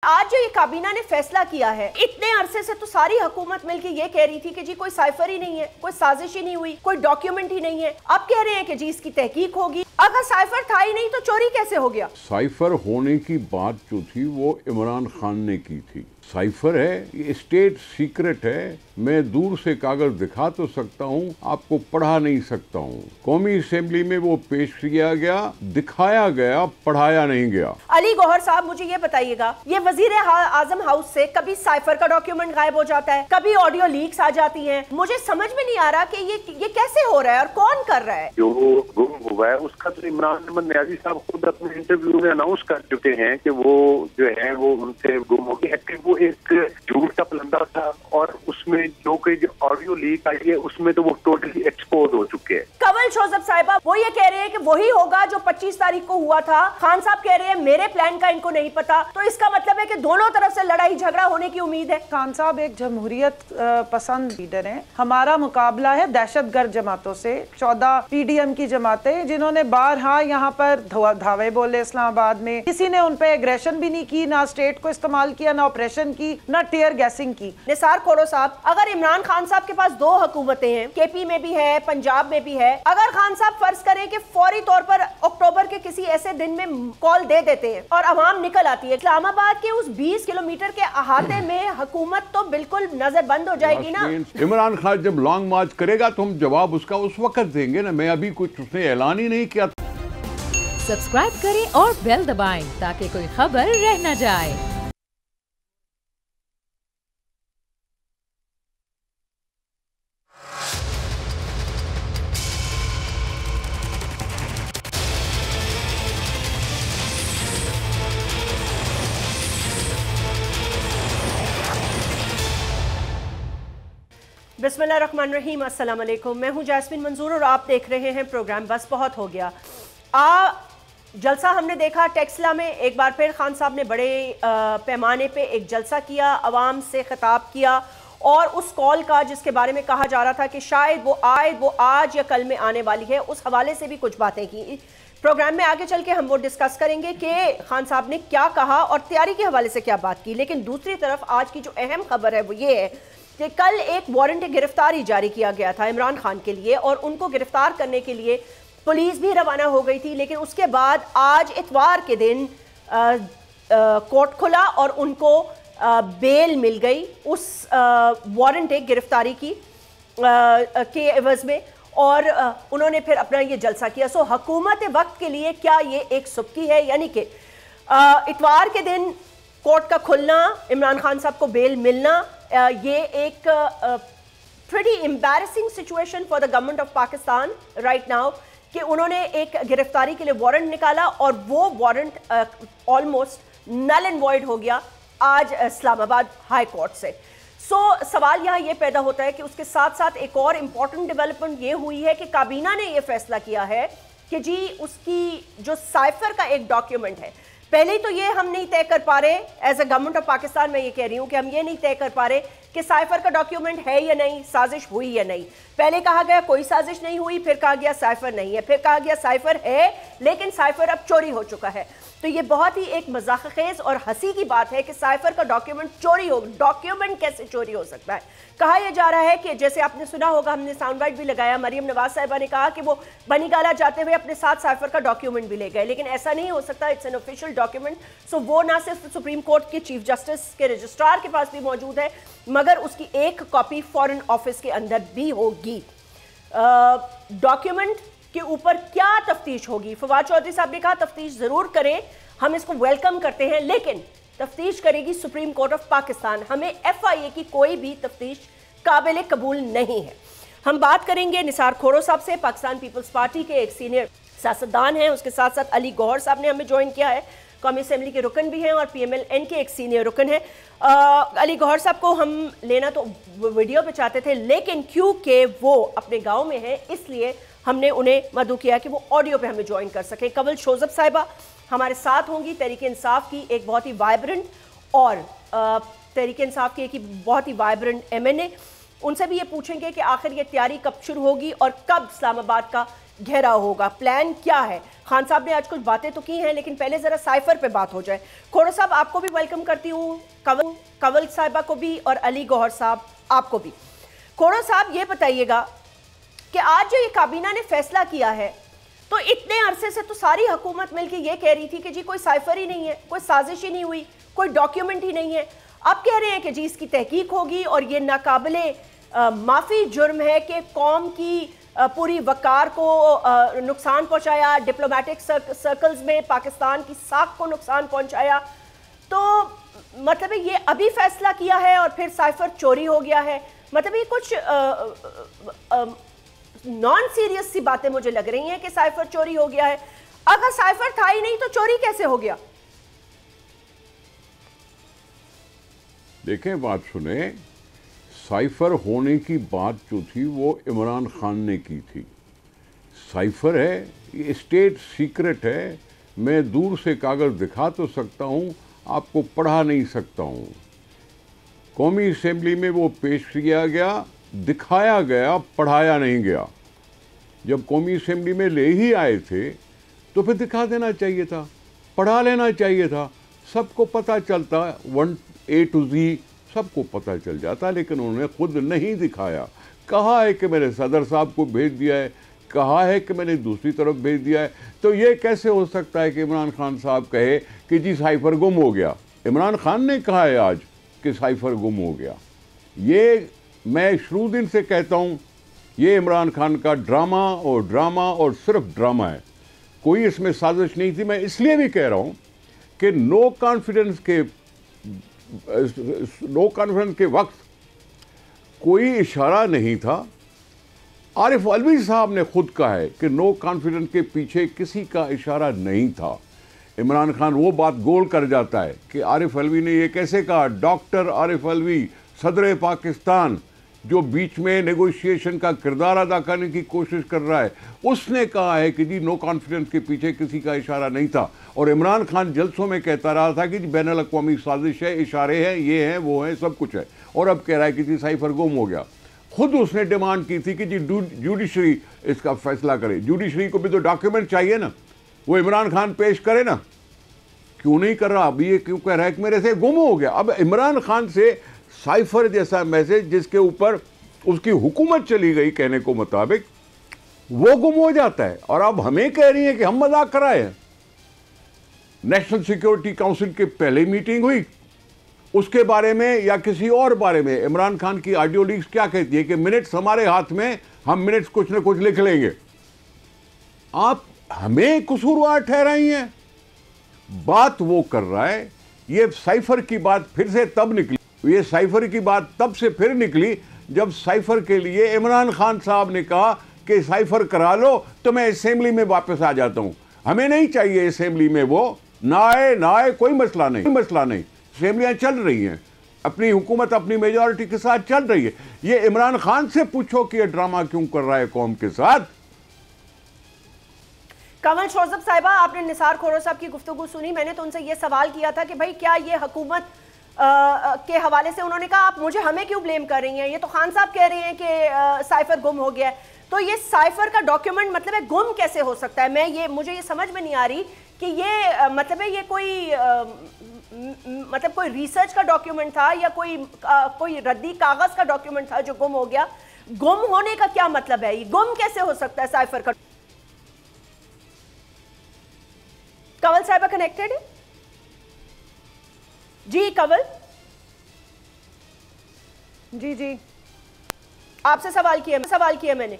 आज जो ये काबीना ने फैसला किया है, इतने अरसे से तो सारी हुकूमत मिलकर ये कह रही थी कि जी कोई साइफर ही नहीं है, कोई साजिश ही नहीं हुई, कोई डॉक्यूमेंट ही नहीं है। अब कह रहे हैं कि जी इसकी तहकीक होगी। अगर साइफर था ही नहीं तो चोरी कैसे हो गया? साइफर होने की बात जो थी वो इमरान खान ने की थी। साइफर है, ये स्टेट सीक्रेट है। मैं दूर से कागज दिखा तो सकता हूँ, आपको पढ़ा नहीं सकता हूँ। कौमी असेंबली में वो पेश किया गया, दिखाया गया, पढ़ाया नहीं गया। अली गौहर साहब, मुझे ये बताइएगा, ये वजीर आजम हाउस से कभी साइफर का डॉक्यूमेंट गायब हो जाता है, कभी ऑडियो लीक्स आ जाती हैं। मुझे समझ में नहीं आ रहा कि ये कैसे हो रहा है और कौन कर रहा है। जो गुम हुआ है उसका तो इमरान अहमद न्याजी साहब खुद अपने इंटरव्यू में अनाउंस कर चुके हैं कि वो जो है वो उनसे गुम हो गई। एक्चुअली वो एक झूठ का पलंदा था और उसमें जो ऑडियो लीक आई है उसमें तो वो टोटली एक्सपोज हो चुके हैं। कंवल शोजब साहिबा वो ये कह रहे हैं कि वही होगा जो 25 तारीख को हुआ था। खान साहब कह रहे हैं मेरे प्लान का इनको नहीं पता। तो इसका मतलब है कि दोनों तरफ से लड़ाई झगड़ा होने की उम्मीद है। खान साहब एक जमहूरियत पसंद लीडर हैं। हमारा मुकाबला है दहशतगर्द जमातों से, 14 पीडीएम की जमातें जिन्होंने बारहा यहाँ पर धावे बोले इस्लामाबाद में। किसी ने उन पे एग्रेशन भी नहीं की, ना स्टेट को इस्तेमाल किया, ना ऑपरेशन की, ना टीयर गैसिंग की। निसार खोड़ो साहब, अगर इमरान खान साहब के पास दो हुकूमतें हैं, केपी में भी है, पंजाब में भी है, अगर खान साहब फर्ज करें कि फौरी तौर पर अक्टूबर के किसी ऐसे दिन में कॉल दे देते हैं और अवाम निकल आती है, इस्लामाबाद के उस 20 किलोमीटर के अहाते में हुकूमत तो बिल्कुल नजर बंद हो जाएगी ना। इमरान खान जब लॉन्ग मार्च करेगा तो हम जवाब उसका उस वक्त देंगे ना। मैं अभी कुछ उसने ऐलान ही नहीं किया। सब्सक्राइब करें और बेल दबाएं ताकि कोई खबर रह न जाए। बिस्मिल्लाहिर्रहमानिर्रहीम, अस्सलाम वालेकुम। मैं हूं जैस्मिन मंजूर और आप देख रहे हैं प्रोग्राम बस बहुत हो गया। जलसा हमने देखा टेक्सला में। एक बार फिर खान साहब ने बड़े पैमाने पे एक जलसा किया, अवाम से खिताब किया और उस कॉल का जिसके बारे में कहा जा रहा था कि शायद वो आज या कल में आने वाली है, उस हवाले से भी कुछ बातें की। प्रोग्राम में आगे चल के हम वो डिस्कस करेंगे कि खान साहब ने क्या कहा और तैयारी के हवाले से क्या बात की। लेकिन दूसरी तरफ आज की जो अहम खबर है वो ये है कि कल एक वारंट गिरफ्तारी जारी किया गया था इमरान खान के लिए और उनको गिरफ्तार करने के लिए पुलिस भी रवाना हो गई थी। लेकिन उसके बाद आज इतवार के दिन कोर्ट खुला और उनको बेल मिल गई उस वारंट गिरफ्तारी की के एवज में और उन्होंने फिर अपना ये जलसा किया। सो हुकूमत वक्त के लिए क्या ये एक सुबकी है, यानी कि इतवार के दिन कोर्ट का खुलना, इमरान खान साहब को बेल मिलना, ये एक pretty embarrassing situation for the government of Pakistan right now कि उन्होंने एक गिरफ्तारी के लिए वारंट निकाला और वो warrant almost null and void हो गया आज इस्लामाबाद हाई कोर्ट से। सो सवाल यहाँ ये पैदा होता है कि उसके साथ साथ एक और इम्पॉर्टेंट डेवलपमेंट ये हुई है कि काबीना ने ये फैसला किया है कि जी उसकी जो साइफर का एक डॉक्यूमेंट है, पहले तो ये हम नहीं तय कर पा रहे as a government of Pakistan, मैं ये कह रही हूँ कि हम ये नहीं तय कर पा रहे कि साइफर का डॉक्यूमेंट है या नहीं, साजिश हुई या नहीं। पहले कहा गया कोई साजिश नहीं हुई, फिर कहा गया साइफर नहीं है, फिर कहा गया साइफर है लेकिन साइफर अब चोरी हो चुका है। तो ये बहुत ही एक मजाकखेज और हंसी की बात है कि साइफर का डॉक्यूमेंट चोरी हो। डॉक्यूमेंट कैसे चोरी हो सकता है? कहा यह जा रहा है कि जैसे आपने सुना होगा, हमने साउंड बाइट भी लगाया, मरियम नवाज साहिबा ने कहा कि वो बनीगाला जाते हुए अपने साथ साइफर का डॉक्यूमेंट भी ले गए, लेकिन ऐसा नहीं हो सकता, इट्स एन ऑफिशियल डॉक्यूमेंट। सो वो ना सिर्फ सुप्रीम कोर्ट के चीफ जस्टिस के रजिस्ट्रार के पास भी मौजूद है मगर उसकी एक कॉपी फॉरेन ऑफिस के अंदर भी होगी। डॉक्यूमेंट के ऊपर क्या तफ्तीश होगी? फवाद चौधरी साहब ने कहा तफ्तीश जरूर करें, हम इसको वेलकम करते हैं, लेकिन तफ्तीश करेगी सुप्रीम कोर्ट ऑफ पाकिस्तान। हमें FIA की कोई भी तफ्तीश काबिल कबूल नहीं है। हम बात करेंगे निसार खोड़ो साहब से, पाकिस्तान पीपल्स पार्टी के एक सीनियर सियासतदान हैं। उसके साथ साथ अली गौहर साहब ने हमें ज्वाइन किया है, कौमी असेंबली के रुकन भी हैं और PMLN के एक सीनियर रुकन है। अली गौहर साहब को हम लेना तो वीडियो पे चाहते थे, लेकिन क्योंकि वो अपने गांव में हैं इसलिए हमने उन्हें मदऊ किया कि वो ऑडियो पे हमें ज्वाइन कर सकें। कंवल शोजब साहिबा हमारे साथ होंगी, तहरीक इंसाफ की एक बहुत ही वाइब्रेंट और तहरीक इंसाफ की एक बहुत ही वाइब्रेंट MNA। उनसे भी ये पूछेंगे कि आखिर ये तैयारी कब शुरू होगी और कब इस्लामाबाद का घेरा होगा, प्लान क्या है? खान साहब ने आज कुछ बातें तो की हैं, लेकिन पहले जरा साइफर पे बात हो जाए। खोड़ा साहब आपको भी वेलकम करती हूँ, कंवल साहिबा को भी, और अली गौहर साहब आपको भी। खोड़ा साहब ये बताइएगा कि आज जो ये काबीना ने फैसला किया है, तो इतने अरसे से तो सारी हुकूमत मिलकर ये कह रही थी कि जी कोई साइफर ही नहीं है, कोई साजिश ही नहीं हुई, कोई डॉक्यूमेंट ही नहीं है। अब कह रहे हैं कि जी इसकी तहकीक होगी और ये नाकाबिले माफ़ी जुर्म है कि कौम की पूरी वकार को नुकसान पहुंचाया, डिप्लोमेटिक सर्कल्स में पाकिस्तान की साख को नुकसान पहुंचाया। तो मतलब ये अभी फैसला किया है और फिर साइफर चोरी हो गया है। मतलब ये कुछ नॉन सीरियस सी बातें मुझे लग रही हैं कि साइफर चोरी हो गया है। अगर साइफर था ही नहीं तो चोरी कैसे हो गया? देखें, बात सुने, साइफर होने की बात जो थी वो इमरान खान ने की थी। साइफर है, ये स्टेट सीक्रेट है, मैं दूर से कागज़ दिखा तो सकता हूँ, आपको पढ़ा नहीं सकता हूँ। कौमी असेंबली में वो पेश किया गया, दिखाया गया, पढ़ाया नहीं गया। जब कौमी असेंबली में ले ही आए थे तो फिर दिखा देना चाहिए था, पढ़ा लेना चाहिए था, सबको पता चलता, 1 A to Z सबको पता चल जाता। लेकिन उन्होंने खुद नहीं दिखाया। कहा है कि मैंने सदर साहब को भेज दिया है, कहा है कि मैंने दूसरी तरफ भेज दिया है। तो ये कैसे हो सकता है कि इमरान खान साहब कहे कि जी साइफर गुम हो गया? इमरान खान ने कहा है आज कि साइफर गुम हो गया। ये मैं शुरू दिन से कहता हूँ, ये इमरान खान का ड्रामा और सिर्फ ड्रामा है, कोई इसमें साजिश नहीं थी। मैं इसलिए भी कह रहा हूँ कि नो कॉन्फिडेंस के वक्त कोई इशारा नहीं था। आरिफ अलवी साहब ने खुद कहा है कि नो कॉन्फिडेंस के पीछे किसी का इशारा नहीं था। इमरान खान वो बात गोल कर जाता है कि आरिफ अलवी ने ये कैसे कहा। डॉक्टर आरिफ अलवी, सदर पाकिस्तान, जो बीच में नेगोशिएशन का किरदार अदा करने की कोशिश कर रहा है, उसने कहा है कि जी नो कॉन्फिडेंस के पीछे किसी का इशारा नहीं था। और इमरान खान जलसों में कहता रहा था कि बैनुल अक़वामी साजिश है, इशारे हैं, ये हैं, वो हैं, सब कुछ है। और अब कह रहा है कि जी साइफर गुम हो गया। खुद उसने डिमांड की थी कि जी जुडिशरी इसका फैसला करे। जुडिशरी को भी तो डॉक्यूमेंट चाहिए ना, वो इमरान खान पेश करे ना। क्यों नहीं कर रहा? अभी ये क्यों कह रहा है कि मेरे से गुम हो गया? अब इमरान खान से साइफर जैसा मैसेज जिसके ऊपर उसकी हुकूमत चली गई कहने को मुताबिक, वो गुम हो जाता है। और अब हमें कह रही है कि हम मजाक कराए हैं। नेशनल सिक्योरिटी काउंसिल की पहले मीटिंग हुई, उसके बारे में या किसी और बारे में इमरान खान की ऑडियो लीक्स क्या कहती है कि मिनट्स हमारे हाथ में, हम मिनट्स कुछ ना कुछ लिख लेंगे। आप हमें कसूरवार ठहराई हैं। बात वो कर रहा है। ये साइफर की बात फिर से तब निकली, ये साइफर की बात तब से फिर निकली जब साइफर के लिए इमरान खान साहब ने कहा कि साइफर करा लो तो मैं असेंबली में वापस आ जाता हूं। हमें नहीं चाहिए असेंबली में, वो ना आए, कोई मसला नहीं। असेंबलियां चल रही हैं, अपनी हुकूमत अपनी मेजॉरिटी के साथ चल रही है। ये इमरान खान से पूछो कि ये ड्रामा क्यों कर रहा है कौम के साथ। कमल शोजब साहिबा, आपने निसार खोरो साहब की गुफ्तगू सुनी। मैंने तो उनसे ये सवाल किया था कि भाई क्या ये हुकूमत के हवाले से, उन्होंने कहा आप हमें क्यों ब्लेम कर रही हैं, ये तो खान साहब कह रहे हैं कि साइफर गुम हो गया है। तो ये साइफर का डॉक्यूमेंट मतलब है गुम कैसे हो सकता है? मुझे ये समझ में नहीं आ रही कि ये मतलब है ये कोई रिसर्च का डॉक्यूमेंट था या कोई रद्दी कागज का डॉक्यूमेंट था जो गुम हो गया। गुम होने का क्या मतलब है? ये गुम कैसे हो सकता है साइफर का? कंवल साहिबा कनेक्टेड है जी? कंवल जी आपसे सवाल किया मैंने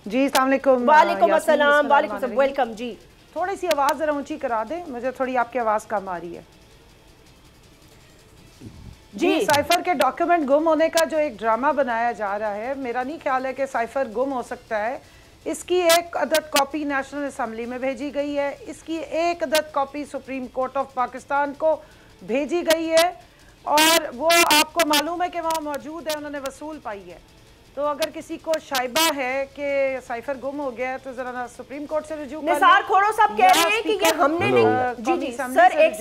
जी। अस्सलाम वालेकुम। वालेकुम अस्सलाम। वालेकुम सलाम, वेलकम जी। थोड़ी सी आवाज जरा ऊंची करा दे, मुझे थोड़ी आपकी आवाज कम आ रही है जी। साइफर के डॉक्यूमेंट गुम होने का जो एक ड्रामा बनाया जा रहा है, मेरा नहीं ख्याल है कि साइफर गुम हो सकता है। इसकी एक अदद कॉपी नेशनल असेंबली में भेजी गई है, इसकी एक अदद copy supreme court of Pakistan को भेजी गई है, और वो आपको मालूम है कि वहाँ मौजूद है, उन्होंने वसूल पाई है। तो अगर किसी को शाइबा है कि साइफर गुम हो गया है तो जरा सुप्रीम कोर्ट से रुजू कर लें। निसार खोरो साहब कह रहे हैं कि ये हमने नहीं। जी सर, एक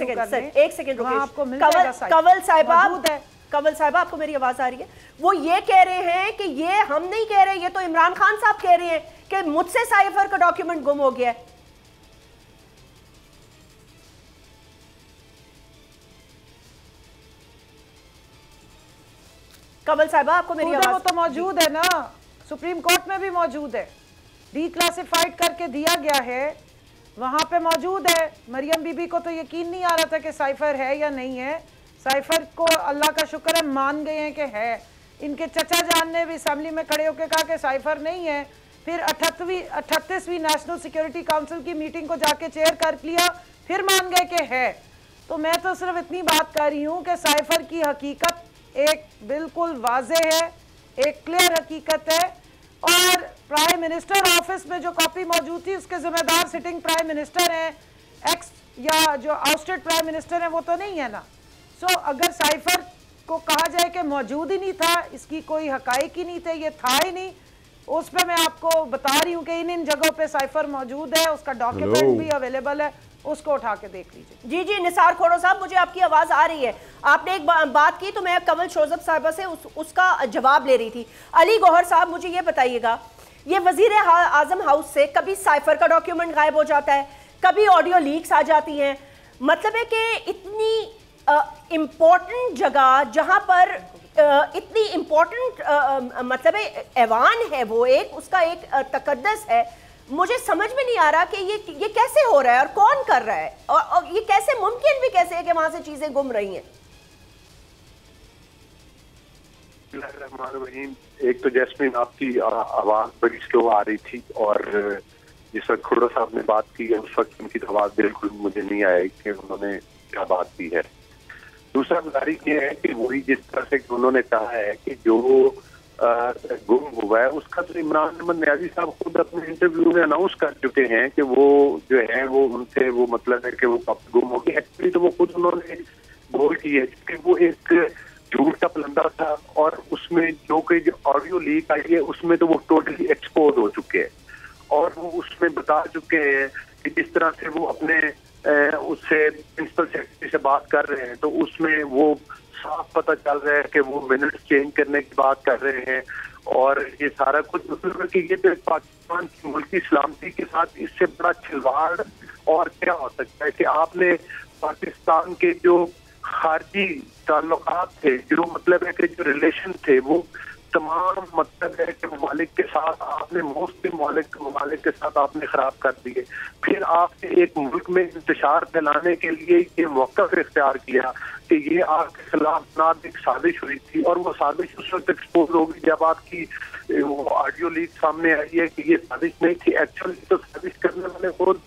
सेकंड रुकिए। आपको मिल जाएगा। कंवल साहिबा, कंवल साहिबा, आपको मेरी आवाज आ रही है? वो ये कह रहे हैं कि ये हम नहीं कह रहे, ये तो इमरान खान साहब कह रहे हैं कि मुझसे साइफर का डॉक्यूमेंट गुम हो गया है। कंवल साहिबा, आपको मेरी आवाज? वो तो मौजूद है ना, सुप्रीम कोर्ट में भी मौजूद है, डिक्लासिफाइड करके दिया गया है, वहां पे मौजूद है। मरियम बीबी को तो यकीन नहीं आ रहा था कि साइफर है या नहीं है। साइफर को अल्लाह का शुक्र है मान गए हैं कि है। इनके चचा जान ने भी असेंबली में खड़े होकर कहा कि साइफर नहीं है। फिर 38वीं नेशनल सिक्योरिटी काउंसिल की मीटिंग को जाके चेयर कर लिया, फिर मान गए कि है। तो मैं तो सिर्फ इतनी बात कर रही हूँ कि साइफर की हकीकत एक बिल्कुल वाज़ेह है, एक क्लियर हकीकत है। और प्राइम मिनिस्टर ऑफिस में जो कॉपी मौजूद थी उसके जिम्मेदार सिटिंग प्राइम मिनिस्टर हैं, एक्स या जो आउटस्टेड प्राइम मिनिस्टर हैं, वो तो नहीं है ना। सो अगर साइफर को कहा जाए कि मौजूद ही नहीं था, इसकी कोई हकाइक ही नहीं थे, ये था ही नहीं, उस पे मैं आपको बता रही हूँ कि इन जगहों पे साइफर मौजूद है, उसका डॉक्यूमेंट भी अवेलेबल है, उसको उठा के देख लीजिए। जी जी, निसार खोड़ो साहब, मुझे आपकी आवाज आ रही है। आपने एक बात की तो मैं कंवल शोजब साहिबा से उसका जवाब ले रही थी। अली गौहर साहब, मुझे ये बताइएगा, ये वजीर आजम हाउस से कभी साइफर का डॉक्यूमेंट गायब हो जाता है, कभी ऑडियो लीक्स आ जाती हैं, मतलब है कि इतनी इम्पोर्टेंट जगह जहां पर इतनी इम्पोर्टेंट मतलब है ऐवान है, वो एक उसका एक तकद्दस है, मुझे समझ में नहीं आ रहा कि ये कैसे हो रहा है और कौन कर रहा है, और ये कैसे मुमकिन भी कैसे है कि वहां से चीजें गुम रही हैं। एक तो जैस्मिन, आपकी आवाज बड़ी स्लो आ रही थी, और जिस वक्त खुर्रो साहब ने बात की है उस वक्त उनकी आवाज बिल्कुल मुझे नहीं आई कि उन्होंने क्या बात की है। दूसरा गुजारिश ये है कि वही जिस तरह से उन्होंने कहा है कि जो गुम हुआ है उसका तो इमरान अहमद न्याजी साहब खुद अपने इंटरव्यू में अनाउंस कर चुके हैं कि वो जो है वो उनसे वो मतलब है कि वो कब गुम होगी। एक्चुअली तो वो खुद उन्होंने बोल की है कि वो एक झूठ का पलंदा था, और उसमें जो ऑडियो लीक आई है उसमें तो वो टोटली एक्सपोज हो चुके हैं, और वो उसमें बता चुके हैं कि जिस तरह से वो अपने उससे प्रिंसिपल सेक्रेटरी से बात कर रहे हैं तो उसमें वो साफ पता चल रहा है कि वो मिनट्स चेंज करने की बात कर रहे हैं, और ये सारा कुछ मतलब कि ये तो पाकिस्तान की मुल्की सलामती के साथ इससे बड़ा खिलवाड़ और क्या हो सकता है कि आपने पाकिस्तान के जो खारजी ताल्लुकात थे, जो मतलब है कि जो रिलेशन थे, वो तमाम मतलब है कि ममालिक के साथ आपने मुस्लिम ममालिक के साथ आपने खराब कर दिए। फिर आपने एक मुल्क में इंतशार फैलाने के लिए ये मौका इख्तियार किया कि ये आपके खिलाफ नाद एक साजिश हुई थी, और वो साजिश उस वक्त एक्सपोज होगी जब आपकी वो ऑडियो लीक सामने आई है कि ये साजिश नहीं थी। एक्चुअली तो साजिश करने वाले खुद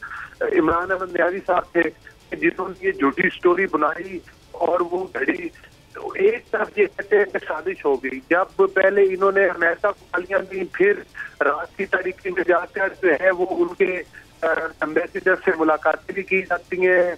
इमरान अहमद न्याजी साहब थे जिन्होंने ये झूठी स्टोरी बनाई, और वो घड़ी तो एक तरफ ये कहते हैं कि साजिश हो गई। जब पहले इन्होंने अमेरिका को गालियां दी, फिर रात की तारीखी में जाकर जो है वो उनके एम्बेसडर से मुलाकातें भी की जाती हैं,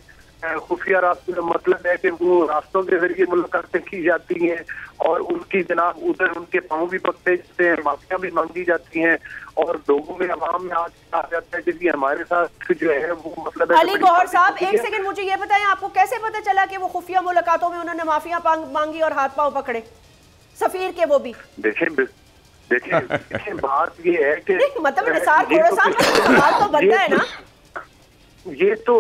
खुफिया रास्ते मतलब है कि वो रास्तों के जरिए मुलाकातें की जाती हैं, और उनकी जनाब उधर उनके पाँव भी पकड़े जाते हैं, माफियां भी मांगी जाती हैं, और लोगों में आवाम में आज कहा जाता है कि हमारे साथ जो है वो मतलब है। अली गौहर साहब, एक सेकंड मुझे ये बताएं, आपको कैसे पता चला कि वो खुफिया मुलाकातों में उन्होंने माफिया मांगी और हाथ पांव पकड़े, सफीर के वो भी? देखिए बात ये है कि मतलब निसार खोड़ो साहब का सवाल तो बनता है ना, ये तो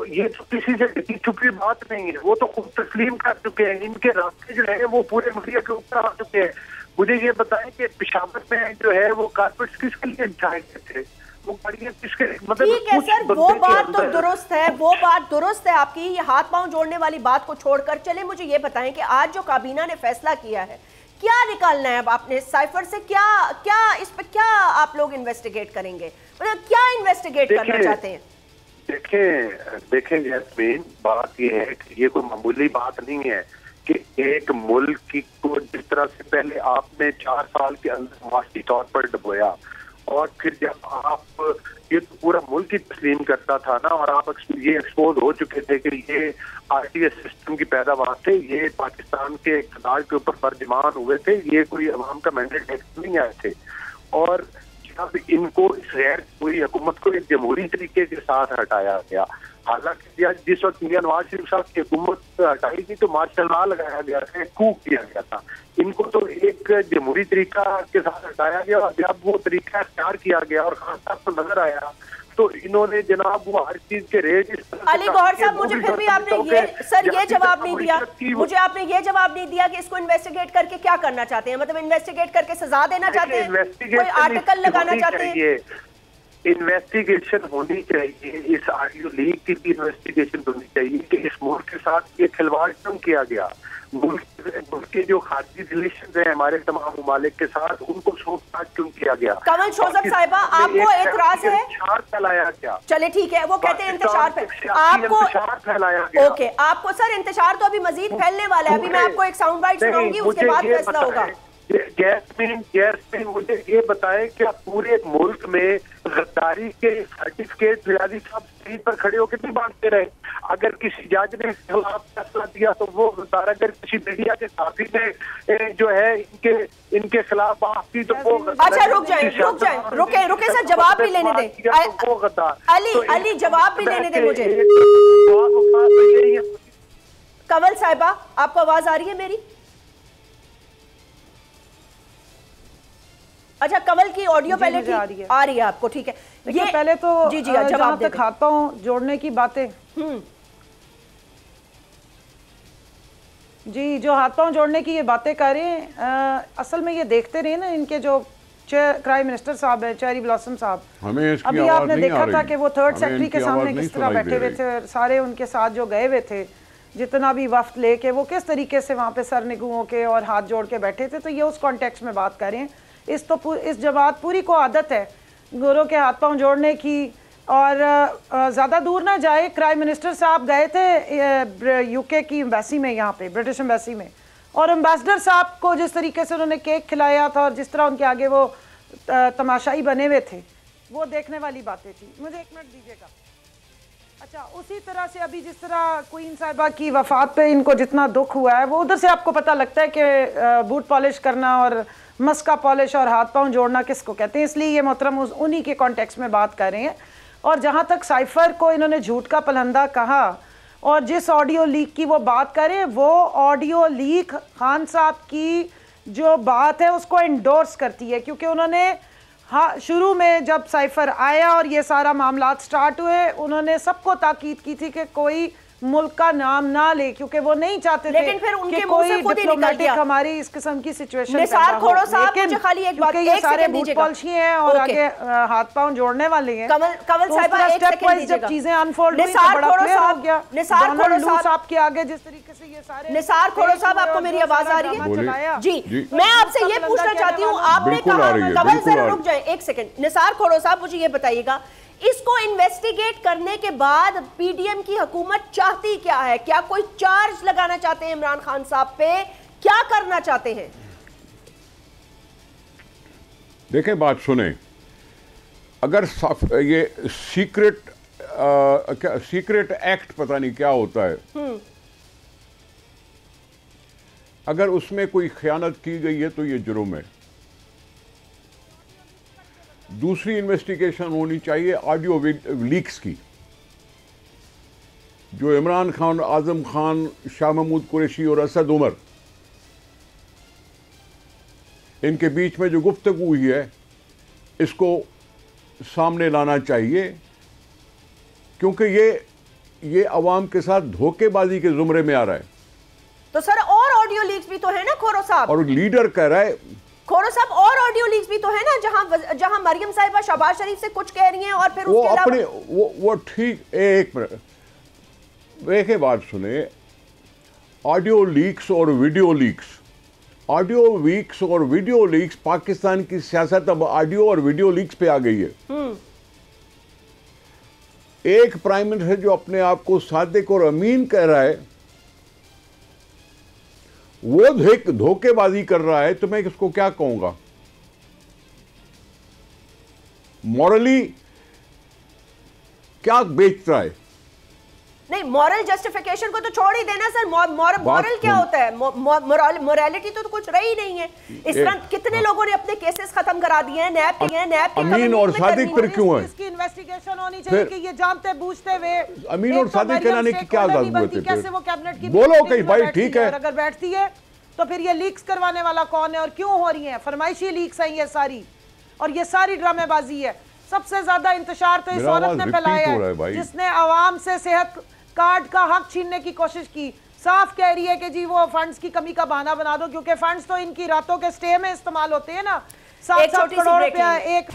किसी से छुपी बात नहीं है, वो तो खुद तस्लीम कर चुके हैं। इनके रास्ते जो है वो पूरे मीडिया के ऊपर आ चुके हैं। मुझे ये बताएं कि पेशावर में जो है वो कारपेट किसके लिए बिछाए गए थे, वो गाड़ियां किसके, मतलब ठीक है सर, वो बात तो दुरुस्त है, वो बात दुरुस्त है आपकी, ये हाथ पांव जोड़ने वाली बात को छोड़कर चले मुझे ये बताएं कि आज जो काबीना ने फैसला किया है, क्या निकालना है अब आपने साइफर से, क्या इस पर क्या आप लोग इन्वेस्टिगेट करेंगे, मतलब क्या इन्वेस्टिगेट करना चाहते हैं? देखें जैस्मीन, बात ये है कि ये कोई मामूली बात नहीं है कि एक मुल्क की को जिस तरह से पहले आपने 4 साल के अंदर माशी तौर पर डुबोया, और फिर जब आप ये तो पूरा मुल्क ही तस्लीम करता था ना, और आप ये एक्सपोज हो चुके थे कि ये आरटीएस सिस्टम की पैदावार थे, ये पाकिस्तान के इक़्तिदार के ऊपर बर्जमान हुए थे, ये कोई अवाम का मैंडेट नहीं आए थे, और अब इनको इस गैर पूरी हुकूमत को एक जमहूरी तरीके के साथ हटाया गया। हालांकि जिस वक्त मियां नवाज शरीफ साहब की हुकूमत हटाई थी तो मार्शल लॉ लगाया गया था, कू किया गया था। इनको तो एक जमहूरी तरीका के साथ हटाया गया और जब वो तरीका इख्तियार किया गया और खान साहब को नजर आया तो इन्होंने जनाब वो हर चीज के रेट अली गौहर साहब, मुझे फिर भी आपने ये जवाब नहीं दिया, मुझे आपने ये जवाब नहीं दिया कि इसको इन्वेस्टिगेट करके क्या करना चाहते हैं, मतलब इन्वेस्टिगेट करके सजा देना चाहते हैं, कोई आर्टिकल लगाना चाहते हैं? इन्वेस्टिगेशन होनी चाहिए, इस ऑडियो लीक की भी इन्वेस्टिगेशन होनी चाहिए कि इस मुल्क के साथ ये खिलवाड़ क्यों किया गया। मुल्क के जो खाती रिलेशन है हमारे तमाम ममालिक के साथ, उनको सोचताछ क्यों किया गया। कमल शोजब साहिबा, आपको एतराज है? इंतशार फैलाया गया। चले ठीक है, वो कहते हैं इंतशार आपको फैलाया गया। ओके, आपको सर इंतशार तो अभी मजीद फैलने वाला है। अभी मैं आपको एक साउंड बाइट सुनाऊंगी, उसके बाद फैसला होगा। जैस्मिन मुझे ये बताए कि पूरे मुल्क में गद्दारी के सर्टिफिकेट रियाजी साहब स्टेज पर खड़े होकर नहीं बांटते रहे। अगर किसी जज ने खिलाफ फैसला दिया तो वो गद्दार, अगर किसी मीडिया के साथी ने जो है इनके खिलाफ बात की तो वो अच्छा रुके सर, जवाब भी लेने दें। वो गद्दार अली जवाब भी लेने दें मुझे। कंवल साहिबा, आपको आवाज आ रही है मेरी? अच्छा, कंवल की ऑडियो पहले आ रही है आपको? ठीक है, ये पहले तो जी जवाब तक हाथ पांव जोड़ने की बातें, जी जो हाथ पांव जोड़ने की ये बातें कर रहे हैं, असल में ये देखते रहे ना, इनके जो प्राइम मिनिस्टर साहब है चेरी ब्लॉसम साहब, अभी आपने देखा था कि वो थर्ड सेक्रेटरी के सामने किस तरह बैठे हुए थे, सारे उनके साथ जो गए हुए थे जितना भी वफ्द लेके, वो किस तरीके से वहाँ पे सर निगुओं के और हाथ जोड़ के बैठे थे। तो ये उस कॉन्टेक्स्ट में बात कर रहे हैं। इस जमात पूरी को आदत है गोरों के हाथ पांव जोड़ने की। और ज़्यादा दूर ना जाए, प्राइम मिनिस्टर साहब गए थे यूके की एम्बेसी में, यहाँ पे ब्रिटिश एम्बेसी में, और एम्बेसडर साहब को जिस तरीके से उन्होंने केक खिलाया था और जिस तरह उनके आगे वो तमाशाई बने हुए थे, वो देखने वाली बातें थी। मुझे एक मिनट दीजिएगा। अच्छा, उसी तरह से अभी जिस तरह क्वीन साहिबा की वफात पे इनको जितना दुख हुआ है, वो उधर से आपको पता लगता है कि बूट पॉलिश करना और मस्का पॉलिश और हाथ पांव जोड़ना किसको कहते हैं। इसलिए ये मोहतरम उन्हीं के कॉन्टेक्स्ट में बात कर रहे हैं। और जहाँ तक साइफर को इन्होंने झूठ का पलंदा कहा और जिस ऑडियो लीक की वो बात करें, वो ऑडियो लीक खान साहब की जो बात है उसको इंडोर्स करती है, क्योंकि उन्होंने शुरू में जब साइफर आया और ये सारा मामला स्टार्ट हुए, उन्होंने सबको ताकीद की थी कि कोई मुल्क का नाम ना ले, क्योंकि वो नहीं चाहते थे लेकिन फिर उनके कि कोई डिप्लोमेटिक हमारी इस किस्म की सिचुएशन निसार खोड़ो साहब, मुझे खाली एक बात, ये सारे बूट पॉलिशी हैं और आगे हाथ पांव जोड़ने वाले हैं। कंवल साहिबा, एक सेकंड दीजिएगा। जब चीजें अनफोल्ड हुई तो बड़ा क्लियर हो गया। निसार खोड़ो साहब के आगे जिस तरीके से ये सारे, निसार खोड़ो साहब, आपको मेरी आवाज आ रही है? जी, मैं आपसे ये पूछना चाहती हूँ, आपने कहा, कंवल जरा रुक जाए एक सेकंड। निसार खोड़ो साहब, मुझे ये बताइएगा, इसको इन्वेस्टिगेट करने के बाद पीडीएम की हुकूमत चाहती क्या है? क्या कोई चार्ज लगाना चाहते हैं इमरान खान साहब पे? क्या करना चाहते हैं? देखें, बात सुने, अगर ये सीक्रेट एक्ट पता नहीं क्या होता है, अगर उसमें कोई खयानत की गई है तो ये जुर्म है। दूसरी इन्वेस्टिगेशन होनी चाहिए ऑडियो लीक्स की, जो इमरान खान, आजम खान, शाह महमूद कुरैशी और असद उमर, इनके बीच में जो गुफ्तगू हुई है, इसको सामने लाना चाहिए, क्योंकि ये अवाम के साथ धोखेबाजी के जुमरे में आ रहा है। तो सर और ऑडियो लीक्स भी तो है ना खोरो साहब, और लीडर कह रहा है खोरो साहब, और ऑडियो लीक्स भी तो है ना, जहां मरियम साहिबा शहबाज शरीफ से कुछ कह रही हैं और फिर उसके अलावा वो ठीक, एक मिनट देखे, बात सुने, ऑडियो लीक्स और वीडियो लीक्स, पाकिस्तान की सियासत अब ऑडियो और वीडियो लीक्स पे आ गई है। एक प्राइम मिनिस्टर जो अपने आप को सादिक और अमीन कह रहा है, वो धोखेबाजी कर रहा है, तो मैं इसको क्या कहूंगा? मॉरली क्या बेचता है? नहीं, मॉरल जस्टिफिकेशन को तो छोड़ ही देना सर। मॉरल क्या होता है? मोरालिटी तो कुछ रही नहीं है। इस तरह कितने लोगों ने अपने केसेस खत्म करा दिए हैं, नैब किए हैं, नैब के अमीन और सादिक पर क्यों है? इसकी इन्वेस्टिगेशन होनी चाहिए कि ये जानते बूझते हुए अमीन और सादिक कराने की क्या जरूरत है? कैसे वो कैबिनेट की बोलो कहीं भाई, ठीक है, अगर बैठती है तो फिर ये लीक्स करवाने वाला कौन है और क्यों हो रही है? फरमाइशी लीक्स हैं ये सारी, और ये सारी ड्रामेबाजी है। सबसे ज्यादा इंतशार तो इस औरत ने फैलाया है जिसने आवाम से सेहत कार्ड का हक छीनने की कोशिश की। साफ कह रही है कि जी वो फंड्स की कमी का बहाना बना दो, क्योंकि फंड्स तो इनकी रातों के स्टे में इस्तेमाल होते हैं ना। 7 करोड़ रुपया एक।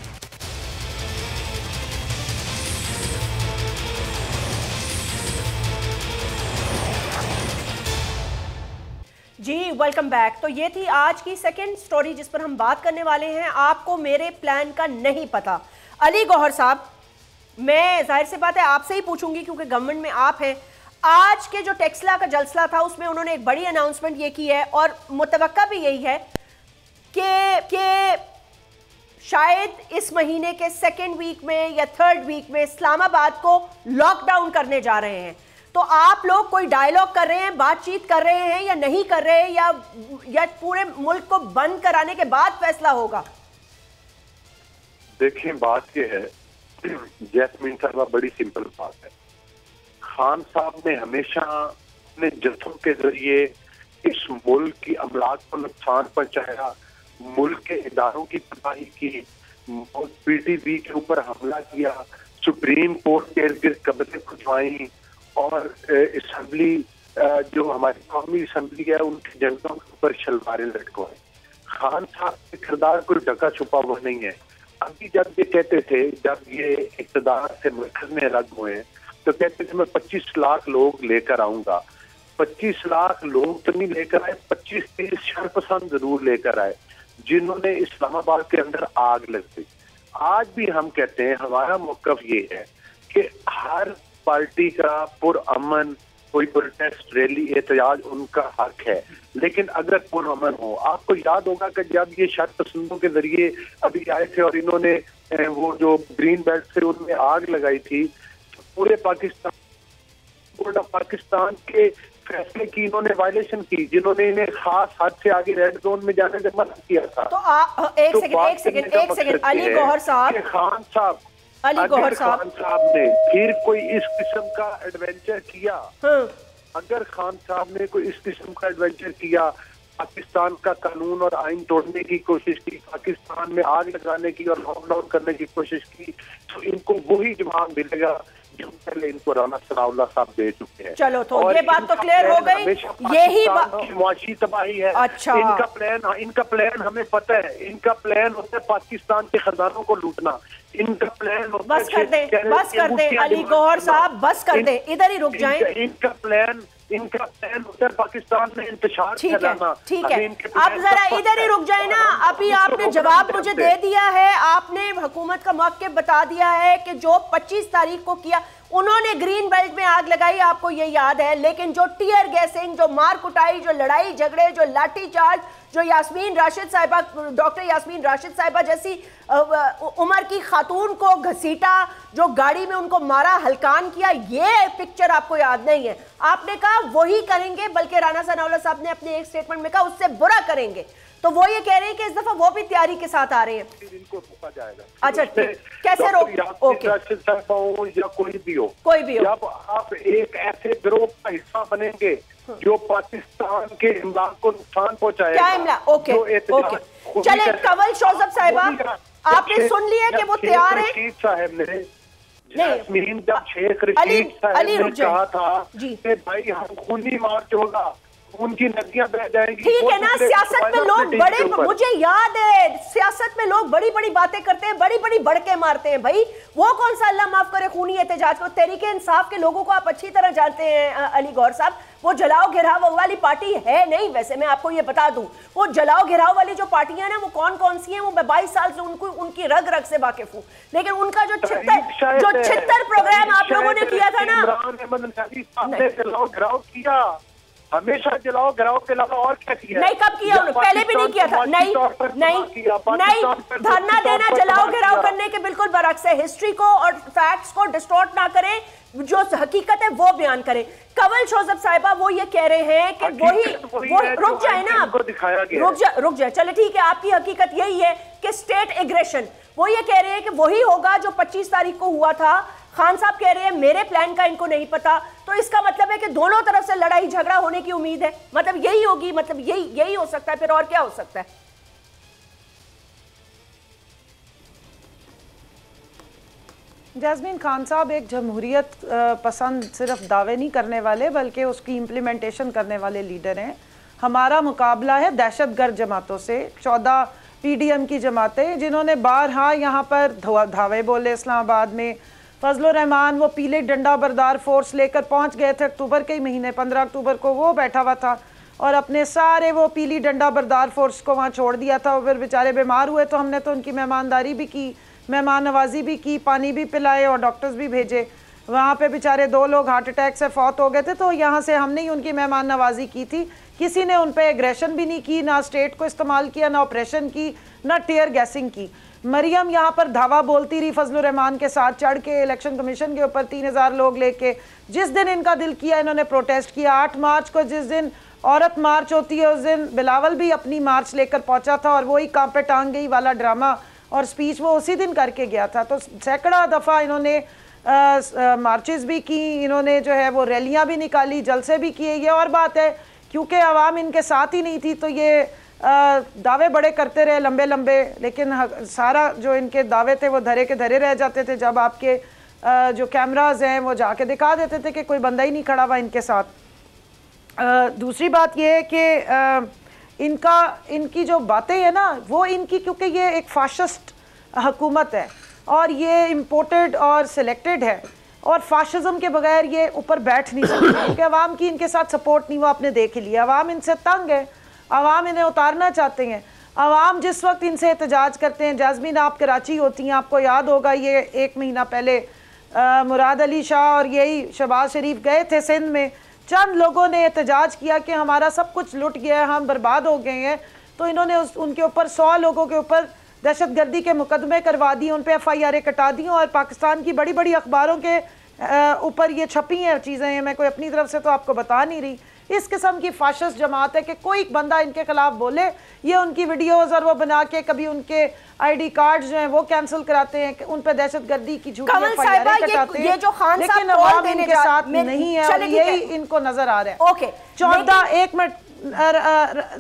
जी वेलकम बैक। तो ये थी आज की सेकंड स्टोरी जिस पर हम बात करने वाले हैं। आपको मेरे प्लान का नहीं पता। अली गौहर साहब, मैं जाहिर सी बात है आपसे ही पूछूंगी क्योंकि गवर्नमेंट में आप हैं। आज के जो टेक्सला का जलसा था उसमें उन्होंने एक बड़ी अनाउंसमेंट ये की है और मुतवक्का भी यही है कि शायद इस महीने के सेकेंड वीक में या थर्ड वीक में इस्लामाबाद को लॉकडाउन करने जा रहे हैं। तो आप लोग कोई डायलॉग कर रहे हैं, बातचीत कर रहे हैं या नहीं कर रहे हैं, या पूरे मुल्क को बंद कराने के बाद फैसला होगा? देखिए, बात यह है जैस्मीन साहबा, बड़ी सिंपल बात है। खान साहब ने हमेशा अपने जत्थों के जरिए इस मुल्क की अमलाक को नुकसान पहुंचाया, मुल्क के इदारों की तबाही की, पीटीवी के ऊपर हमला किया, सुप्रीम कोर्ट के इर्द गिर्द कब्जे खुजवाई और असेंबली जो हमारी कौमी असेंबली है उनके झंडों के ऊपर शलवारें लटकवाई। खान साहब के किरदार कोई ढका छुपा हुआ नहीं है। अभी जब ये कहते थे, जब ये इक़्तिदार से मरकज में अलग हुए तो कहते थे मैं 25 लाख लोग लेकर आऊंगा। 25 लाख लोग तो नहीं लेकर आए, 25-30 शरपसंद जरूर लेकर आए जिन्होंने इस्लामाबाद के अंदर आग लग दी। आज भी हम कहते हैं, हमारा मौक़िफ़ ये है कि हर पार्टी का पुरअमन कोई प्रोटेस्ट रैली एहतजाज उनका हक है, लेकिन अगर पुरअमन हो। आपको याद होगा कि जब ये शर्त पसंदों के जरिए अभी आए थे और इन्होंने वो जो ग्रीन बेल्ट से उनमें आग लगाई थी, तो पूरे पाकिस्तान के फैसले की इन्होंने वायलेशन की, जिन्होंने इन्हें खास हद से आगे रेड जोन में जाने से मना किया था। तो एक सेकंड अली गौहर साहब, खान साहब ने फिर कोई इस किस्म का एडवेंचर किया, अगर खान साहब ने कोई इस किस्म का एडवेंचर किया, पाकिस्तान का कानून और आइन तोड़ने की कोशिश की, पाकिस्तान में आग लगाने की और लॉकडाउन करने की कोशिश की, तो इनको वही जवाब मिलेगा जो पहले इनको राना सनाउल्लाह साहब दे चुके हैं। चलो, तो ये बात तो क्लियर हो गई। यही मुआशी तबाही है। अच्छा, इनका प्लान हमें पता है। इनका प्लान होता है पाकिस्तान के खजानों को लूटना। इनका प्लान होता है, बस कर दे अली गौहर साहब, बस कर दे, इधर ही रुक जाएं। इनका प्लान होता है पाकिस्तान में इंतशार फैलाना। ठीक है, आप जरा इधर ही रुक जाए ना। अभी आपने जवाब मुझे दे दिया है, आपने हुकूमत का मौक़िफ़ बता दिया है कि जो 25 तारीख को किया उन्होंने ग्रीन बेल्ट में आग लगाई, आपको ये याद है। लेकिन जो टीयर गैसिंग, जो मार कुटाई, जो लड़ाई झगड़े, जो लाठी चार्ज, जो यास्मीन राशिद साहिबा, डॉक्टर यास्मीन राशिद साहिबा जैसी उम्र की खातून को घसीटा, जो गाड़ी में उनको मारा, हल्कान किया, ये पिक्चर आपको याद नहीं है। आपने कहा वही करेंगे, बल्कि राना सनाउल्लाह साहब ने अपने एक स्टेटमेंट में कहा उससे बुरा करेंगे। तो वो ये कह रहे हैं कि इस दफा वो भी तैयारी के साथ आ रहे हैं। इनको रोका जाएगा। अच्छा, कैसे रोक? ओके, या कोई भी हो, जब आप एक ऐसे गिरोह का हिस्सा बनेंगे जो पाकिस्तान के इमलाक को नुकसान पहुंचाएगा। क्या इमला? ओके, चले कंवल शोजब साहिबा, आपने सुन लिया कि वो तैयार है। रशीद साहब ने जब शेख रशीद साहब ने कहा था कि भाई हम खूनी मार्च होगा, उनकी नदियां बह जाएंगी। ठीक है ना, सियासत में लोग बड़े, मुझे याद है सियासत में लोग बड़ी बड़ी बातें करते हैं, बड़ी बड़ी बड़के मारते हैं। भाई वो कौन सा अल्लाह माफ करे खूनी एहतजाज को? तहरीक इंसाफ के लोगों को आप अच्छी तरह जानते हैं अली गौहर साहब, वो जलाओ घिराव वाली पार्टी है नहीं। वैसे मैं आपको ये बता दूं, वो जलाओ घिराव वाली जो पार्टियां ना, वो कौन कौन सी हैं, वो मैं 22 साल से उनकी रग रग से वाकिफ हूँ। लेकिन उनका जो छिहत्तर प्रोग्राम आप लोगों ने किया था ना, जलाओ घिराव किया, हमेशा जलाओ घिराव के अलावा और क्या किया? नहीं, कब किया उन्होंने? पहले भी नहीं किया था। नहीं, धरना देना जलाओ घिराव करने के बिल्कुल बरक्स है। हिस्ट्री को और फैक्ट्स को डिस्टॉर्ट ना करें। जो हकीकत है वो बयान करें। कंवल शोजब साहिबा वो ये कह रहे हैं कि वही रुक जाए ना, रुक जाए, चले ठीक है, आपकी हकीकत यही है कि स्टेट एग्रेशन, वो ये कह रहे हैं कि वही होगा जो 25 तारीख को हुआ था। खान साहब कह रहे हैं मेरे प्लान का इनको नहीं पता, तो इसका मतलब है कि दोनों तरफ से लड़ाई झगड़ा होने की उम्मीद है, मतलब यही होगी, मतलब यही हो सकता है, फिर और क्या हो सकता है? जैस्मीन, खान साहब एक जमहूरियत पसंद सिर्फ दावे नहीं करने वाले बल्कि उसकी इम्प्लीमेंटेशन करने वाले लीडर हैं। हमारा मुकाबला है दहशतगर्द जमातों से, 14 PDM की जमातें जिन्होंने बारहा यहाँ पर धावे बोले इस्लामाबाद में। फजलुर रहमान वो पीले डंडा बरदार फोर्स लेकर पहुँच गए थे अक्टूबर के महीने, 15 अक्टूबर को वो बैठा हुआ था और अपने सारे वो पीली डंडा बरदार फोर्स को वहाँ छोड़ दिया था। फिर बेचारे बीमार हुए तो हमने तो उनकी मेहमानदारी भी की, मेहमान नवाजी भी की, पानी भी पिलाए और डॉक्टर्स भी भेजे। वहाँ पे बेचारे 2 लोग हार्ट अटैक से फौत हो गए थे, तो यहाँ से हमने ही उनकी मेहमान नवाजी की थी। किसी ने उन पर एग्रेशन भी नहीं की, ना स्टेट को इस्तेमाल किया, ना ऑपरेशन की, ना टीयर गैसिंग की। मरियम यहाँ पर धावा बोलती रही फजलुर रहमान के साथ चढ़ के इलेक्शन कमीशन के ऊपर 3000 लोग लेके। जिस दिन इनका दिल किया इन्होंने प्रोटेस्ट किया। 8 मार्च को जिस दिन औरत मार्च होती है उस दिन बिलावल भी अपनी मार्च लेकर पहुंचा था और वही कांपे टांग गई वाला ड्रामा और स्पीच वो उसी दिन करके गया था। तो सैकड़ा दफ़ा इन्होंने मार्चेस भी की, इन्होंने जो है वो रैलियां भी निकाली, जलसे भी किए। ये और बात है क्योंकि आवाम इनके साथ ही नहीं थी तो ये दावे बड़े करते रहे लंबे लंबे, लेकिन सारा जो इनके दावे थे वो धरे के धरे रह जाते थे जब आपके जो कैमराज हैं वो जाके दिखा देते थे कि कोई बंदा ही नहीं खड़ा हुआ इनके साथ। दूसरी बात ये है कि इनकी जो बातें हैं ना वो इनकी, क्योंकि ये एक फाशिस्ट हुकूमत है और ये इम्पोर्टेड और सिलेक्टेड है और फाशिज्म के बगैर ये ऊपर बैठ नहीं सकती क्योंकि अवाम की इनके साथ सपोर्ट नहीं, वो आपने देख लिया। अवाम इनसे तंग है, अवाम इन्हें उतारना चाहते हैं। अवाम जिस वक्त इनसे एहतजाज करते हैं, जैस्मीन आप कराची होती हैं, आपको याद होगा ये 1 महीना पहले मुराद अली शाह और यही शहबाज शरीफ गए थे सिंध में। चंद लोगों ने एहतजाज किया कि हमारा सब कुछ लुट गया है, हम बर्बाद हो गए हैं, तो इन्होंने उनके ऊपर 100 लोगों के ऊपर दहशतगर्दी के मुकदमे करवा दिए, उन पर FIR कटा दी और पाकिस्तान की बड़ी बड़ी अखबारों के ऊपर ये छपी हैं चीज़ें। मैं कोई अपनी तरफ से तो आपको बता नहीं रही। इस किस्म की फाशिस्ट जमात है कि कोई बंदा इनके खिलाफ बोले ये उनकी वीडियोस और वो बना के कभी उनके ID कार्ड जो हैं वो कैंसिल कराते हैं, कि उन पर दहशतगर्दी की झूठी FIR कटाते हैं, लेकिन अवाम इनके साथ नहीं है और यही इनको नजर आ रहा है। ओके 14 1 मिनट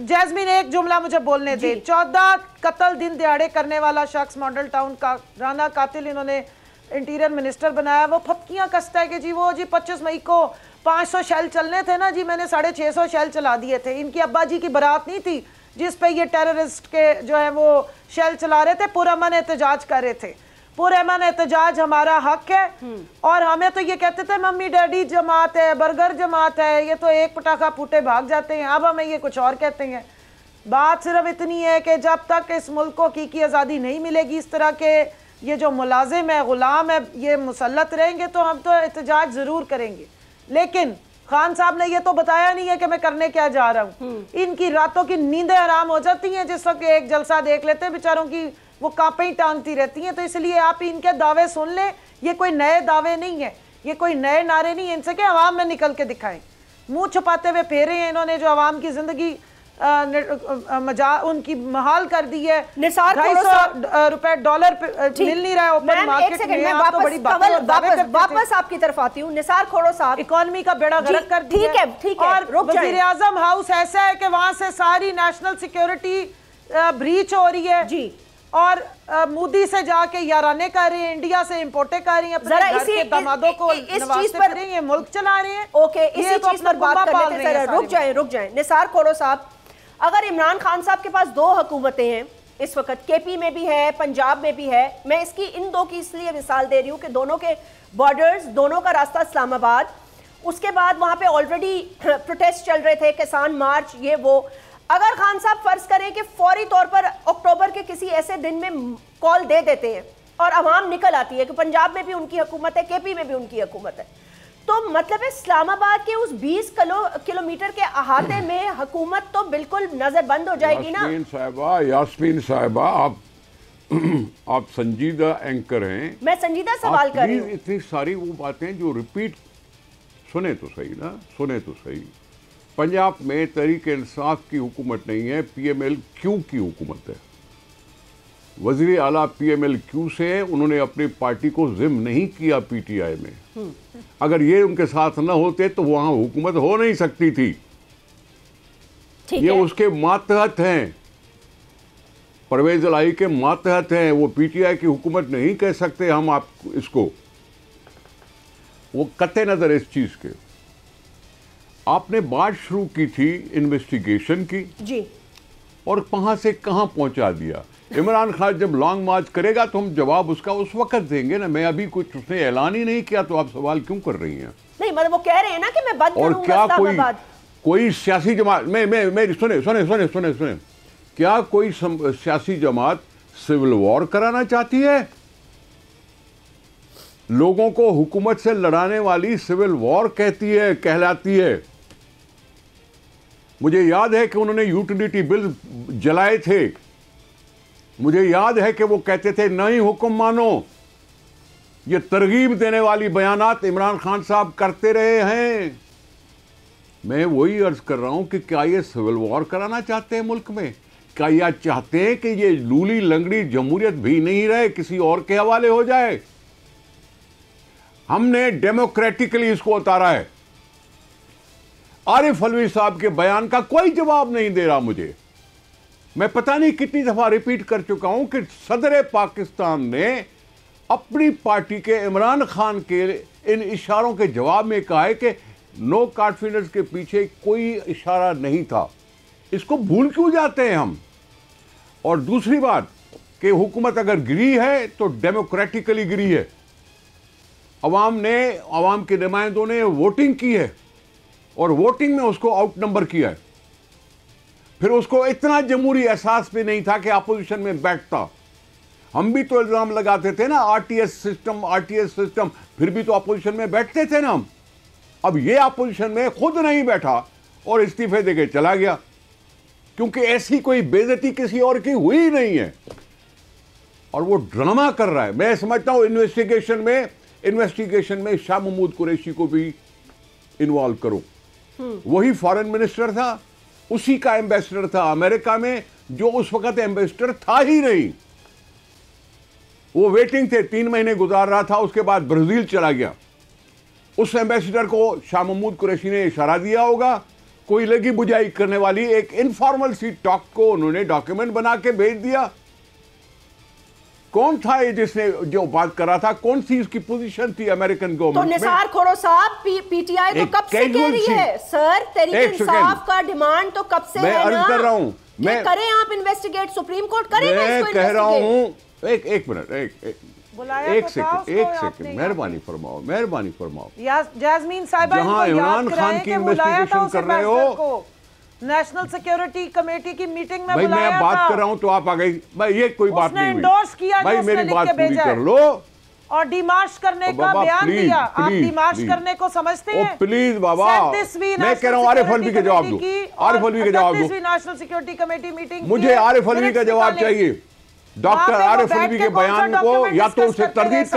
जैस्मीन एक जुमला मुझे बोलने दे। 14 कत्ल दिन दिहाड़े करने वाला शख्स मॉडल टाउन का राना कातिल इन्होंने इंटीरियर मिनिस्टर बनाया। वो फपकियां कसता है कि जी वो जी 25 मई को 500 शेल चलने थे ना जी, मैंने 650 शेल चला दिए थे। इनकी अब्बा जी की बारात नहीं थी जिस पे ये टेररिस्ट के जो है वो शेल चला रहे थे, पुरअमन एहतजाज कर रहे थे। पुरअमन एहतजाज हमारा हक है और हमें तो ये कहते थे मम्मी डैडी जमात है, बर्गर जमात है, ये तो एक पटाखा फूटे भाग जाते हैं, अब हमें ये कुछ और कहते हैं। बात सिर्फ इतनी है कि जब तक इस मुल्क को की आज़ादी नहीं मिलेगी, इस तरह के ये जो मुलाजिम है, गुलाम है, ये मुसल्लत रहेंगे तो हम तो एहतजाज ज़रूर करेंगे। लेकिन खान साहब ने ये तो बताया नहीं है कि मैं करने क्या जा रहा हूँ। इनकी रातों की नींदें हराम हो जाती हैं जिस वक्त एक जलसा देख लेते हैं, बेचारों की वो कांपे ही टांगती रहती हैं। तो इसलिए आप इनके दावे सुन लें, ये कोई नए दावे नहीं है, ये कोई नए नारे नहीं है, इनसे क्या अवाम में निकल के दिखाएं। मुंह छुपाते हुए फेरे हैं इन्होंने जो अवाम की जिंदगी उनकी महाल कर दी है। $250 मिल नहीं रहा है ओपन मार्केट में। आप तो बड़ी वापस आपकी तरफ आती हूँ। निसार खोड़ो साहब, इकोनॉमी का बेड़ा गर्क कर दिया। ठीक है, और वजीर आजम हाउस ऐसा है कि वहां से सारी नेशनल सिक्योरिटी ब्रीच हो रही है जी, और मोदी से जाके याराने कर रहे हैं, इंडिया से इम्पोर्टे कर रही हैं, अपने घर के दामादों को नवाजते फिर रही हैं, मुल्क चला रहे हैं। ओके, इसी चीज पर बात कर लेते हैं। रुक जाएं निसार खोड़ो साहब, अगर इमरान खान साहब के पास 2 हुकूमतें हैं इस वक्त, KP में भी है, पंजाब में भी है, मैं इसकी इन 2 की इसलिए मिसाल दे रही हूँ कि दोनों के बॉर्डर्स, दोनों का रास्ता इस्लामाबाद, उसके बाद वहाँ पे ऑलरेडी प्रोटेस्ट चल रहे थे, किसान मार्च, ये वो। अगर खान साहब फर्ज करें कि फौरी तौर पर अक्टूबर के किसी ऐसे दिन में कॉल दे देते हैं और अवाम निकल आती है कि पंजाब में भी उनकी हुकूमत है, KP में भी उनकी हुकूमत है, तो मतलब इस्लामाबाद के उस 20 किलोमीटर के अहाते में हुकूमत तो बिल्कुल नजर बंद हो जाएगी ना। यास्मीन साहिबा, आप आप संजीदा एंकर हैं, मैं संजीदा सवाल कर रही हूँ। इतनी सारी वो बातें जो रिपीट, सुने तो सही ना, सुने तो सही। पंजाब में तहरीक इंसाफ की हुकूमत नहीं है, PMLQ की हुकूमत है। वज़ीर आला PMLQ से हैं, उन्होंने अपनी पार्टी को जिम नहीं किया PTI में। अगर ये उनके साथ न होते तो वहां हुकूमत हो नहीं सकती थी। ये उसके मातहत हैं, परवेज इलाही के मातहत हैं, वो PTI की हुकूमत नहीं कह सकते हम आप इसको। वो कत्ते नजर इस चीज के। आपने बात शुरू की थी इन्वेस्टिगेशन की जी, और कहां से कहां पहुंचा दिया। इमरान खान जब लॉन्ग मार्च करेगा तो हम जवाब उसका उस वक्त देंगे ना। मैं अभी कुछ उसने ऐलान ही नहीं किया तो आप सवाल क्यों कर रही हैं? नहीं मतलब वो कह रहे हैं ना कि मैं बंद और करूंगा क्या कोई सियासी जमात मेरी सुने, क्या कोई सियासी जमात सिविल वॉर कराना चाहती है? लोगों को हुकूमत से लड़ाने वाली सिविल वॉर कहलाती है। मुझे याद है कि उन्होंने यूटिलिटी बिल जलाए थे। मुझे याद है कि वो कहते थे नहीं हुक्म मानो। ये तरगीब देने वाली बयानात इमरान खान साहब करते रहे हैं। मैं वही अर्ज कर रहा हूं कि क्या ये सिविल वॉर कराना चाहते हैं मुल्क में? क्या यह चाहते हैं कि ये लूली लंगड़ी जमहूरियत भी नहीं रहे, किसी और के हवाले हो जाए? हमने डेमोक्रेटिकली इसको उतारा है। आरिफ अलवी साहब के बयान का कोई जवाब नहीं दे रहा मुझे। मैं पता नहीं कितनी दफा रिपीट कर चुका हूं कि सदर पाकिस्तान ने अपनी पार्टी के इमरान खान के इन इशारों के जवाब में कहा है कि नो कॉन्फिडेंस के पीछे कोई इशारा नहीं था। इसको भूल क्यों जाते हैं हम? और दूसरी बात कि हुकूमत अगर गिरी है तो डेमोक्रेटिकली गिरी है। अवाम के नुमाइंदों ने वोटिंग की है और वोटिंग में उसको आउट नंबर किया है। फिर उसको इतना जमहूरी एहसास भी नहीं था कि अपोजिशन में बैठता। हम भी तो इल्जाम लगाते थे ना आरटीएस सिस्टम, फिर भी तो अपोजिशन में बैठते थे ना हम। अब ये अपोजिशन में खुद नहीं बैठा और इस्तीफे देके चला गया, क्योंकि ऐसी कोई बेइज्जती किसी और की हुई नहीं है और वो ड्रामा कर रहा है। मैं समझता हूं इन्वेस्टिगेशन में शाह महमूद कुरैशी को भी इन्वॉल्व करो। वही फॉरेन मिनिस्टर था, उसी का एम्बेसडर था अमेरिका में, जो उस वक्त एम्बेसडर था ही नहीं। वो वेटिंग थे, 3 महीने गुजार रहा था, उसके बाद ब्राजील चला गया। उस एम्बेसडर को शाह महमूद कुरैशी ने इशारा दिया होगा, कोई लगी बुझाई करने वाली एक इनफॉर्मल सी टॉक को उन्होंने डॉक्यूमेंट बना के भेज दिया। कौन था ये जिसने जो बात कर रहा था? कौन सी इसकी पोजीशन थी अमेरिकन गवर्नमेंट में? तो निसार खोरो साहब, पीटीआई तो कब से कह रही है सर, तहरीक इंसाफ का डिमांड तो कब से है ना? मैं अर्ज कर रहा हूं, मैं करें आप इन्वेस्टिगेट, सुप्रीम कोर्ट करेगा इसको। मैं कह रहा हूं, एक मिनट, एक सेकंड, मेहरबानी फरमाओ। जैस्मीन साहिबा, जहां इमरान खान की इन्वेस्टिगेशन कर रहे हो, नेशनल सिक्योरिटी कमेटी की मीटिंग में भाई बुलाया मैं बात कर रहा हूं तो आप आ गई। भाई ये कोई बात नहीं, एंडोर्स किया भाई मेरी बात पूरी कर लो। और डिमार्च करने का बयान दिया। आप डिमार्च करने को समझते हैं? प्लीज बाबा, मैं कह रहा हूं आरिफ अलवी का जवाब दो। आरिफ अलवी का जवाब दो। नेशनल सिक्योरिटी कमेटी मीटिंग, मुझे आरिफ अलवी का जवाब चाहिए। डॉक्टर आरिफ अलवी के बयान को या तो उसे तरदीद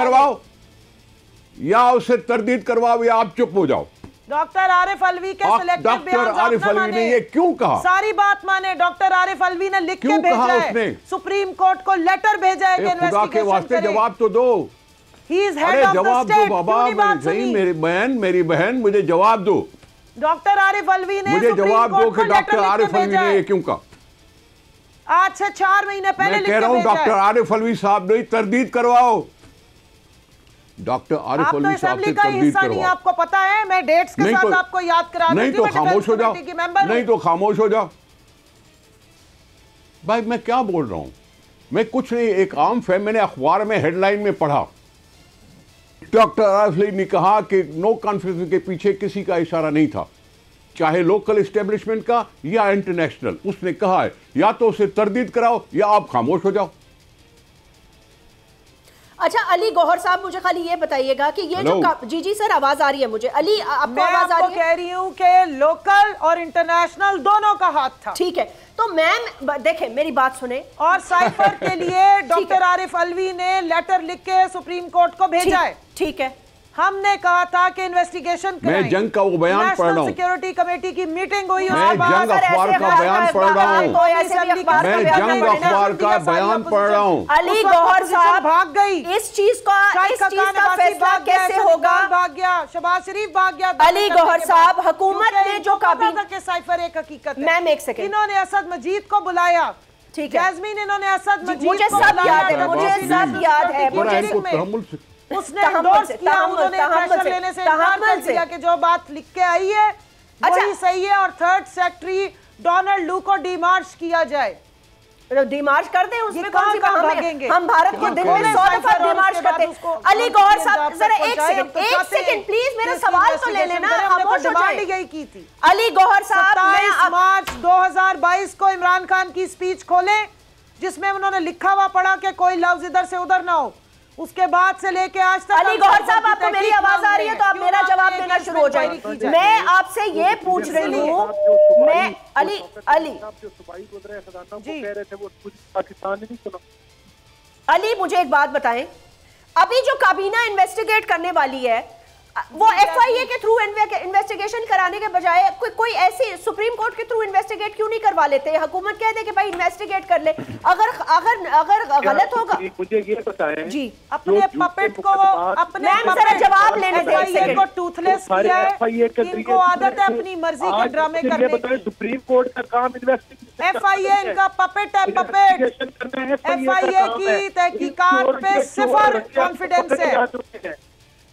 करवाओ, या आप चुप हो जाओ। डॉक्टर आरिफ अलवी के सिलेक्टिव बयान आरिफ अलवी ने ये क्यों कहा? सारी बात माने। डॉक्टर आरिफ अलवी ने लिख के भेजा है, सुप्रीम कोर्ट को लेटर भेजा है कि खुदा के वास्ते जवाब तो दो। जवाब दो बाबा, मेरी बहन मुझे जवाब दो। डॉक्टर आरिफ अलवी ने मुझे जवाब दो कि डॉक्टर आरिफ अलवी ने ये क्यों कहा? आज से 4 महीने पहले मैं कह रहा हूं डॉक्टर आरिफ अलवी साहब ने तरदीद करवाओ। डॉक्टर आरिफ अलवी साहब से तरदीद करवाओ। आपको पता है, मैं डेट्स के साथ आपको याद करा दूंगी। नहीं तो खामोश हो जाओ, नहीं तो खामोश हो जाओ। भाई मैं क्या बोल रहा हूं? मैं कुछ नहीं, एक आम फैम, मैंने अखबार में हेडलाइन में पढ़ा, डॉक्टर आरिफ अलवी ने कहा कि नो कॉन्फ्रेंस के पीछे किसी का इशारा नहीं था, चाहे लोकल एस्टेब्लिशमेंट का या इंटरनेशनल। उसने कहा है या तो उसे तरदीद कराओ या आप खामोश हो जाओ। अच्छा अली गौहर साहब, मुझे खाली ये बताइएगा कि ये जो जी जी सर आवाज आ रही है मुझे, अली आपको आवाज आ रही है? कह रही हूँ कि लोकल और इंटरनेशनल दोनों का हाथ था। ठीक है, तो मैम देखें मेरी बात सुने, और साइफर के लिए डॉक्टर आरिफ अलवी ने लेटर लिख के सुप्रीम कोर्ट को भेजा है। ठीक है, हमने कहा था कि इन्वेस्टिगेशन कराएं। मैं जंग का वो बयान पढ़ रहा हूँ, सिक्योरिटी कमेटी की मीटिंग हुई, मैं जंग अखबार का बयान पढ़ रहा हूँ, मैं जंग अखबार का बयान पढ़ रहा हूँ। अली गौहर साहब भाग गई, इस चीज का फैसला कैसे होगा? भाग गया, शहबाज शरीफ भाग गया। अली गौहर साहब, हुकूमत ने जो काबीना के साइफर एक हकीकत है। मैम एक सेकंड, इन्होंने असद मजीद को बुलाया, ठीक है जैस्मीन, इन्होंने असद मजीद मुझे सब याद है, मुझे सब याद है, उसने एंडोर्स किया, उन्होंने प्रेशर लेने से इनकार कर दिया कि जो बात लिख के आई है वही सही है, और थर्ड सेक्रेटरी डोनाल्ड लू को डिमार्च किया जाए। डिमार्च कर दे, उसमें कौन सी बात भागेंगे? हम भारत को दिन में 100 दफा डिमार्च करते हैं। अली गौहर साहब जरा एक सेकंड प्लीज मेरा सवाल तो ले लेना, खामोश हो जाए। यही की थी अली गौहर साहब, 27 मार्च 2022 को इमरान खान की स्पीच खोले जिसमें उन्होंने लिखा हुआ पढ़ा कि कोई लफ्ज इधर से उधर ना हो। उसके बाद से लेके आज तक अली गौहर साहब, आपको मेरी आवाज आ रही है तो आप मेरा जवाब देना शुरू हो जाए। मैं आपसे ये पूछ रही हूँ, मैं अली अली मुझे एक बात बताएं, अभी जो काबीना इन्वेस्टिगेट करने वाली है वो एफआईए के थ्रू इन्वेस्टिगेशन कराने के बजाय कोई ऐसी सुप्रीम कोर्ट के थ्रू इन्वेस्टिगेट क्यों नहीं करवा लेते? हुकूमत कह दे कि भाई इन्वेस्टिगेट कर ले, अगर गलत होगा। मुझे ये बताएं जी, अपने पपेट को, अपने जरा जवाब लेने दें को टूथलेस किया है, इनको आदत है अपनी मर्जी के ड्रामे करने की। सुप्रीम कोर्ट का काम इन्वेस्टिगेशन, एफआईए इनका पपेट है, पपेट। एफआईए की तहकीकात पे सिफर कॉन्फिडेंस है।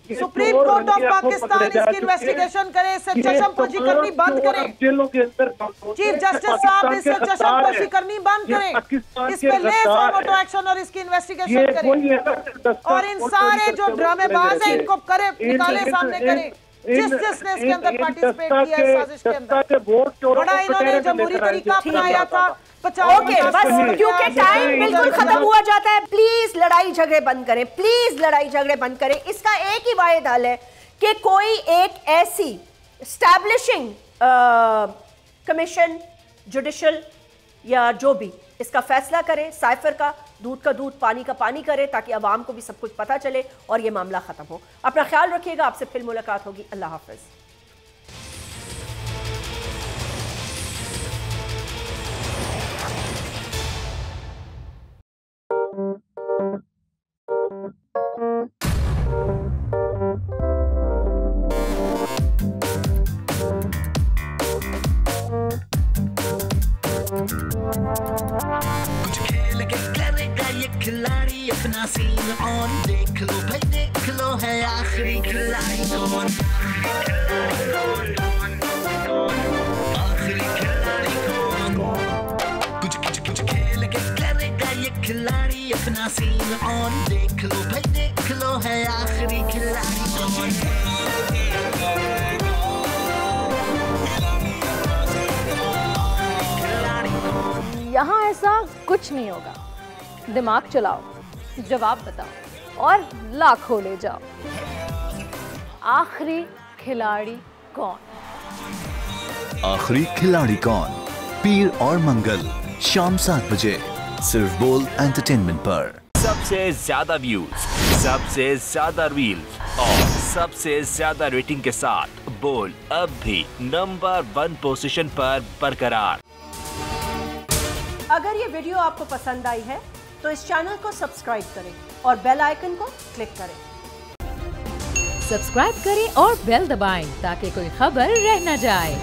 सुप्रीम कोर्ट ऑफ पाकिस्तान इसकी इन्वेस्टिगेशन करे, इससे चशमपोशी करनी बंद करें। जेलों के अंदर चीफ जस्टिस साहब इससे चशमपोशी करनी बंद करें, इस पे ले मोटो एक्शन और इसकी इन्वेस्टिगेशन करें, और इन सारे जो ड्रामेबाज हैं इनको करे, निकाले सामने करें। जिसने इसके अंदर पार्टिसिपेट किया है, साजिश के अंदर बड़ा इन्होंने जमहूरी तरीका अपनाया था। ओके, बस क्योंकि टाइम बिल्कुल खत्म हुआ जाता है, प्लीज लड़ाई झगड़े बंद करें, प्लीज लड़ाई झगड़े बंद करें। इसका एक ही वाहिद हल है कि कोई एक ऐसी एस्टैब्लिशिंग कमीशन, जुडिशल या जो भी इसका फैसला करे, साइफर का दूध का दूध पानी का पानी करे, ताकि अवाम को भी सब कुछ पता चले और ये मामला खत्म हो। अपना ख्याल रखिएगा, आपसे फिर मुलाकात होगी। अल्लाह हाफिज। खिलाड़ी अपना सीन ऑन, देख लो भाई देख लो, है आखिरी खिलाड़ी कौन, आखिरी खिलाड़ी कौन, कुछ कुछ कुछ खेल के करेगा ये खिलाड़ी अपना सीन ऑन, देख लो भाई देख लो, है आखिरी खिलाड़ी कौन। यहाँ ऐसा कुछ नहीं होगा, दिमाग चलाओ, जवाब बताओ और लाखों ले जाओ। आखिरी खिलाड़ी कौन? आखिरी खिलाड़ी कौन, पीर और मंगल शाम 7 बजे सिर्फ बोल एंटरटेनमेंट पर। सबसे ज्यादा व्यूज, सबसे ज्यादा रील्स और सबसे ज्यादा रेटिंग के साथ बोल अब भी नंबर 1 पोजीशन पर बरकरार। अगर ये वीडियो आपको पसंद आई है तो इस चैनल को सब्सक्राइब करें और बेल आइकन को क्लिक करें। सब्सक्राइब करें और बेल दबाएं ताकि कोई खबर रह न जाए।